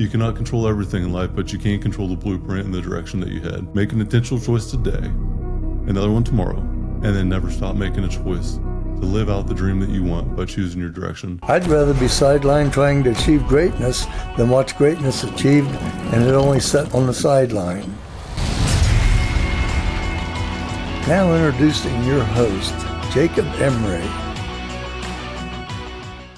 You cannot control everything in life, but you can control the blueprint and the direction that you head. Make an intentional choice today, another one tomorrow, and then never stop making a choice to live out the dream that you want by choosing your direction. I'd rather be sidelined trying to achieve greatness than watch greatness achieved and it only set on the sideline. Now introducing your host, Jacob Emery.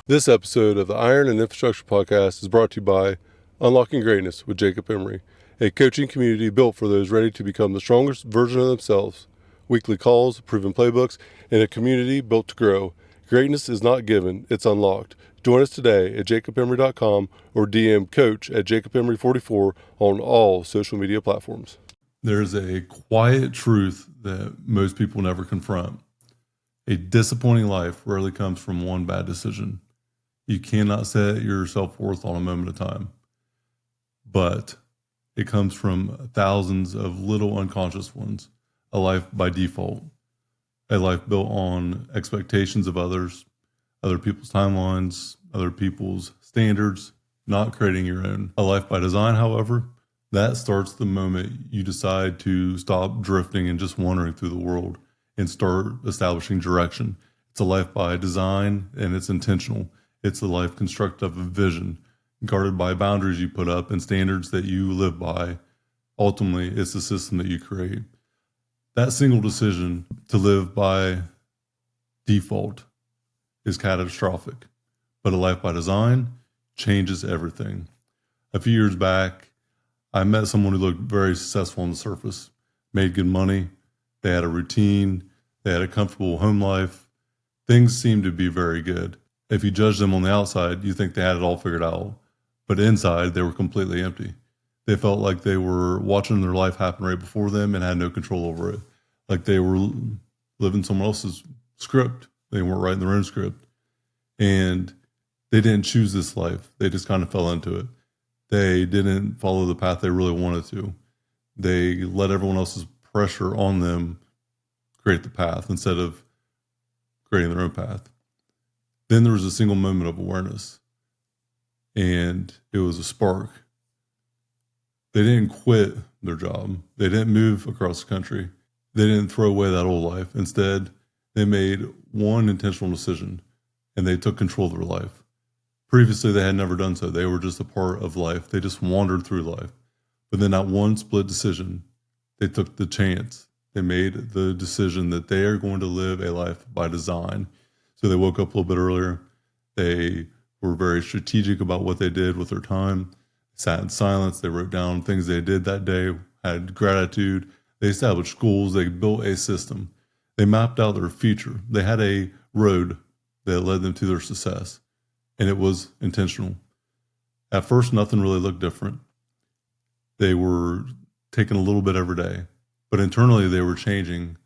This episode of the Iron and Infrastructure Podcast is brought to you by Unlocking Greatness with Jacob Emery, a coaching community built for those ready to become the strongest version of themselves. Weekly calls, proven playbooks, and a community built to grow. Greatness is not given, it's unlocked. Join us today at jacobemery.com or DM coach at jacobemery44 on all social media platforms. There's a quiet truth that most people never confront. A disappointing life rarely comes from one bad decision. You cannot set your self-worth on a moment of time. But it comes from thousands of little unconscious ones. A life by default. A life built on expectations of others, other people's timelines, other people's standards, not creating your own. A life by design, however, that starts the moment you decide to stop drifting and just wandering through the world and start establishing direction. It's a life by design and it's intentional. It's a life constructed of a vision, guarded by boundaries you put up and standards that you live by. Ultimately, it's the system that you create. That single decision to live by default is catastrophic, but a life by design changes everything. A few years back, I met someone who looked very successful on the surface, made good money, they had a routine, they had a comfortable home life. Things seemed to be very good. If you judge them on the outside, you think they had it all figured out. But inside, they were completely empty. They felt like they were watching their life happen right before them and had no control over it. Like they were living someone else's script. They weren't writing their own script. And they didn't choose this life. They just kind of fell into it. They didn't follow the path they really wanted to. They let everyone else's pressure on them create the path instead of creating their own path. Then there was a single moment of awareness. And it was a spark. They didn't quit their job. They didn't move across the country. They didn't throw away that old life. Instead, they made one intentional decision and they took control of their life. Previously, they had never done so. They were just a part of life. They just wandered through life. But then that one split decision, they took the chance. They made the decision that they are going to live a life by design. So they woke up a little bit earlier. They were very strategic about what they did with their time, sat in silence, they wrote down things they did that day, had gratitude, they established goals, they built a system, they mapped out their future, they had a road that led them to their success, and it was intentional. At first, nothing really looked different. They were taking a little bit every day, but internally they were changing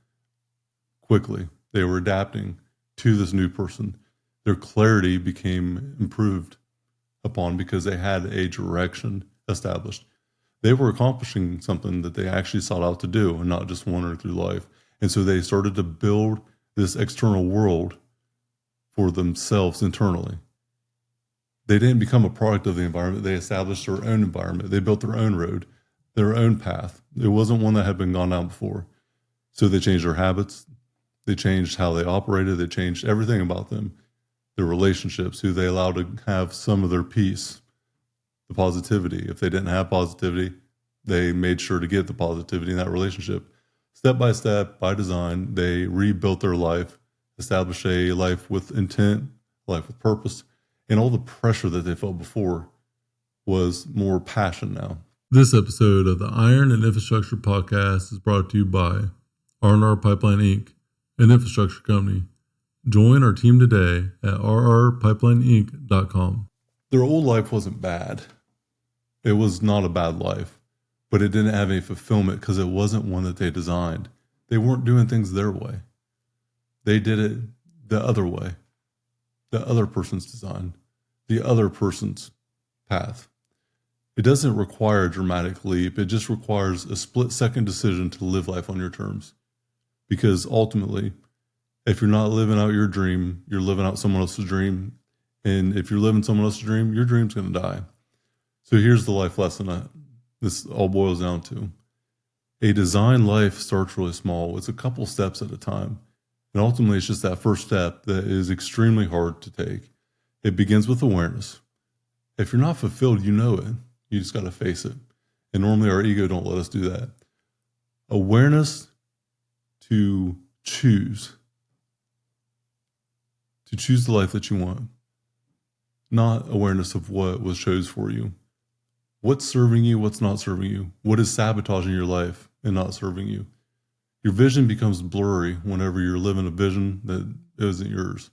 quickly. They were adapting to this new person. Their clarity became improved upon because they had a direction established. They were accomplishing something that they actually sought out to do and not just wandering through life. And so they started to build this external world for themselves internally. They didn't become a product of the environment. They established their own environment. They built their own road, their own path. It wasn't one that had been gone down before. So they changed their habits. They changed how they operated. They changed everything about them. Their relationships, who they allowed to have some of their peace, the positivity. If they didn't have positivity, they made sure to get the positivity in that relationship. Step by step, by design, they rebuilt their life, established a life with intent, life with purpose, and all the pressure that they felt before was more passion now. This episode of the Iron and Infrastructure Podcast is brought to you by R&R Pipeline Inc., an infrastructure company. Join our team today at rrpipelineinc.com. Their old life wasn't bad. It was not a bad life, but it didn't have any fulfillment because it wasn't one that they designed. They weren't doing things their way. They did it the other way, the other person's design, the other person's path. It doesn't require a dramatic leap. It just requires a split-second decision to live life on your terms. Because ultimately, if you're not living out your dream, you're living out someone else's dream. And if you're living someone else's dream, your dream's going to die. So here's the life lesson that this all boils down to. A designed life starts really small. It's a couple steps at a time. And ultimately, it's just that first step that is extremely hard to take. It begins with awareness. If you're not fulfilled, you know it. You just got to face it. And normally our ego don't let us do that. Awareness to choose the life that you want. Not awareness of what was chose for you. What's serving you, what's not serving you. What is sabotaging your life and not serving you. Your vision becomes blurry whenever you're living a vision that isn't yours.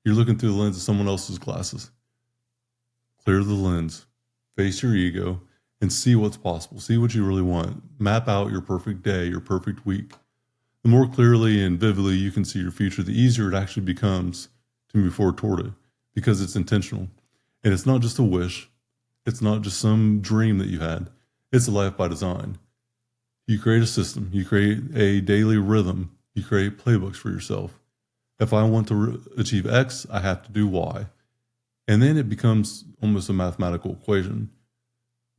You're looking through the lens of someone else's glasses. Clear the lens, face your ego, and see what's possible. See what you really want. Map out your perfect day, your perfect week. The more clearly and vividly you can see your future, the easier it actually becomes to move forward toward it, because it's intentional. And it's not just a wish. It's not just some dream that you had. It's a life by design. You create a system. You create a daily rhythm. You create playbooks for yourself. If I want to achieve X, I have to do Y. And then it becomes almost a mathematical equation.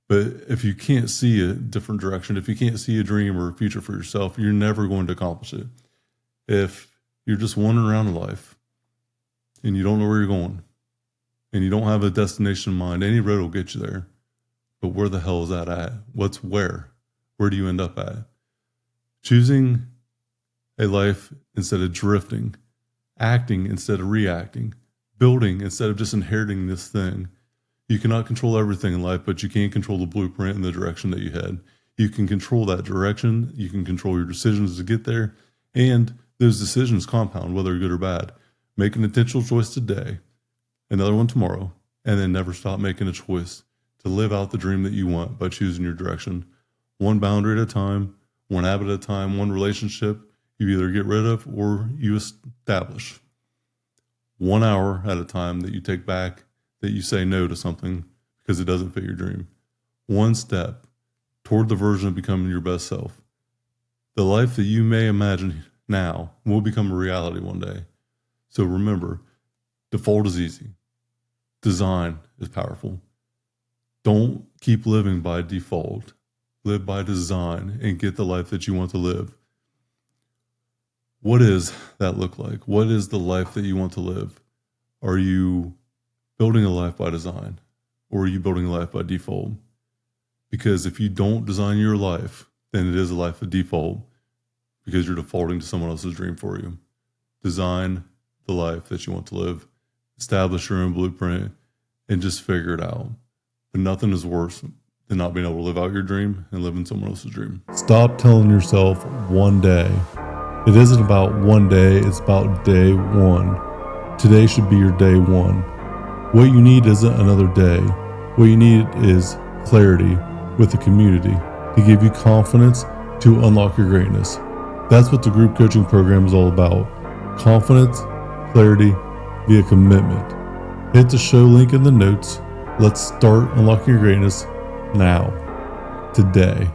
But if you can't see a different direction, if you can't see a dream or a future for yourself, you're never going to accomplish it. If you're just wandering around in life and you don't know where you're going and you don't have a destination in mind, any road will get you there. But where the hell is that at? What's where? Where do you end up at? Choosing a life instead of drifting, acting instead of reacting, building instead of just inheriting this thing. You cannot control everything in life, but you can control the blueprint and the direction that you head. You can control that direction. You can control your decisions to get there. And those decisions compound, whether they're good or bad. Make an intentional choice today, another one tomorrow, and then never stop making a choice to live out the dream that you want by choosing your direction. One boundary at a time, one habit at a time, one relationship you either get rid of or you establish. 1 hour at a time that you take back, that you say no to something because it doesn't fit your dream. One step toward the version of becoming your best self. The life that you may imagine now will become a reality one day. So remember, default is easy. Design is powerful. Don't keep living by default. Live by design and get the life that you want to live. What does that look like? What is the life that you want to live? Are you building a life by design, or are you building a life by default? Because if you don't design your life, then it is a life of default, because you're defaulting to someone else's dream for you. Design the life that you want to live, establish your own blueprint, and just figure it out. But nothing is worse than not being able to live out your dream and live in someone else's dream. Stop telling yourself one day. It isn't about one day, it's about day one. Today should be your day one. What you need isn't another day. What you need is clarity with the community to give you confidence to unlock your greatness. That's what the group coaching program is all about. Confidence, clarity, via commitment. Hit the show link in the notes. Let's start unlocking your greatness now, today.